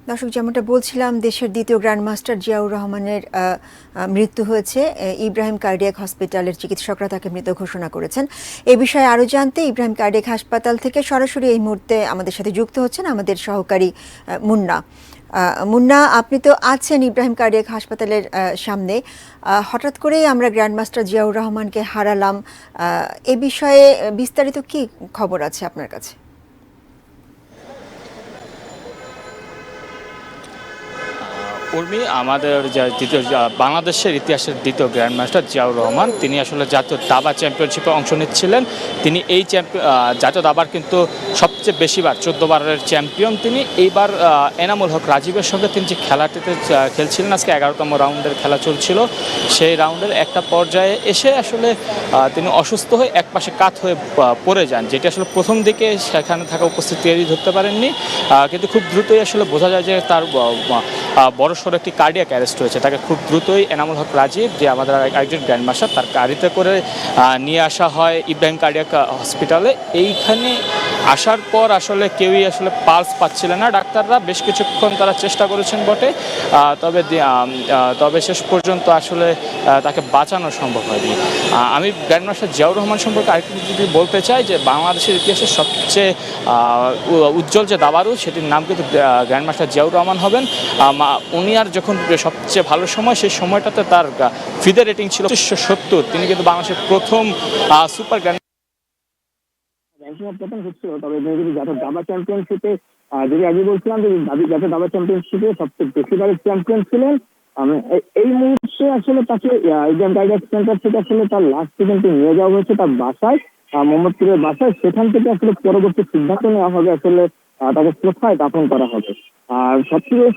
দর্শক, যেমনটা বলছিলাম, দেশের দ্বিতীয় গ্র্যান্ডমাস্টার জিয়াউর রহমানের মৃত্যু হয়েছে। ইব্রাহিম কার্ডিয়াক হসপিটালের চিকিৎসকরা তাকে মৃত ঘোষণা করেছেন। এ বিষয়ে আরও জানতে ইব্রাহিম কার্ডিয়াক হাসপাতাল থেকে সরাসরি এই মুহূর্তে আমাদের সাথে যুক্ত হচ্ছেন আমাদের সহকারী মুন্না। মুন্না, আপনি তো আছেন ইব্রাহিম কার্ডিয়াক হাসপাতালের সামনে। হঠাৎ করেই আমরা গ্র্যান্ডমাস্টার জিয়াউর রহমানকে হারালাম। এ বিষয়ে বিস্তারিত কি খবর আছে আপনার কাছে? উর্মি, আমাদের বাংলাদেশের ইতিহাসের দ্বিতীয় গ্র্যান্ডমাস্টার জিয়াউর রহমান, তিনি আসলে জাতীয় দাবা চ্যাম্পিয়নশিপে অংশ নিচ্ছিলেন। তিনি এই জাতীয় দাবার কিন্তু সবচেয়ে বেশিবার 14 বারের চ্যাম্পিয়ন তিনি। এইবার এনামুল হক রাজীবের সঙ্গে তিনি যে খেলাটিতে খেলছিলেন, আজকে 11তম রাউন্ডের খেলা চলছিল। সেই রাউন্ডের একটা পর্যায়ে এসে আসলে তিনি অসুস্থ হয়ে একপাশে কাত হয়ে পড়ে যান, যেটি আসলে প্রথম দিকে সেখানে থাকা উপস্থিতি ধরতে পারেননি। কিন্তু খুব দ্রুতই আসলে বোঝা যায় যে তার বড়সড় একটি কার্ডিয়াক অ্যারেস্ট হয়েছে। তাকে খুব দ্রুতই এনামুল হক রাজীব, যে আমাদের একজন গ্র্যান্ডমাস্টার, তার গাড়িতে করে নিয়ে আসা হয় ইব্রাহিম কার্ডিয়াক হসপিটালে। এইখানে আসার পর আসলে কেউই আসলে পালস পাচ্ছিলেন না। ডাক্তাররা বেশ কিছুক্ষণ তারা চেষ্টা করেছেন বটে, তবে শেষ পর্যন্ত আসলে তাকে বাঁচানো সম্ভব হয়নি। আমি গ্র্যান্ডমাস্টার জিয়াউর রহমান সম্পর্কে আরেকটু যদি বলতে চাই, যে বাংলাদেশের ইতিহাসে সবচেয়ে উজ্জ্বল যে দাবাড়ু, সেটির নাম কিন্তু গ্র্যান্ডমাস্টার জিয়াউর রহমান হবেন। উনি আর যখন সবচেয়ে ভালো সময়, সেই সময়টাতে তার ফিদে রেটিং ছিল 70। তিনি কিন্তু বাংলাদেশের প্রথম সুপার গ্র্যান্ড পতন হচ্ছিল। তবে যদি জাতীয় দাবা চ্যাম্পিয়নশিপে, যদি আগে বলছিলাম যে জাতীয় দাবা চ্যাম্পিয়নশিপে সবচেয়ে বেশিবারের চ্যাম্পিয়ন ছিলেন। এই মুহূর্তে আসলে তাকে ইব্রাহিম কার্ডিয়াক সেন্টার থেকে আসলে তার লাস্ট পর্যন্ত নিয়ে যাওয়া হয়েছে তার বাসায়, মোহাম্মদপুরের বাসায়। সেখান থেকে আসলে পরবর্তী সিদ্ধান্ত নেওয়া হবে আসলে তাকে কোথায় দাফন করা হবে। আর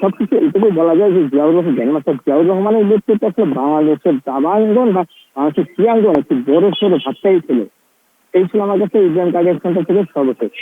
সবকিছু এটুকু বলা যায় যে গ্র্যান্ডমাস্টার জিয়াউর রহমানের নেতৃত্বে আসলে বাংলাদেশের দাবাঙ্গন বা বাংলাদেশের ক্রীড়াঙ্গন একটি বড় সড়ো ধাক্কাই ছিল। এই ছিল আমার কাছে ইব্রাহিম কার্ডিয়াক সেন্টার থেকে সর্বশেষ।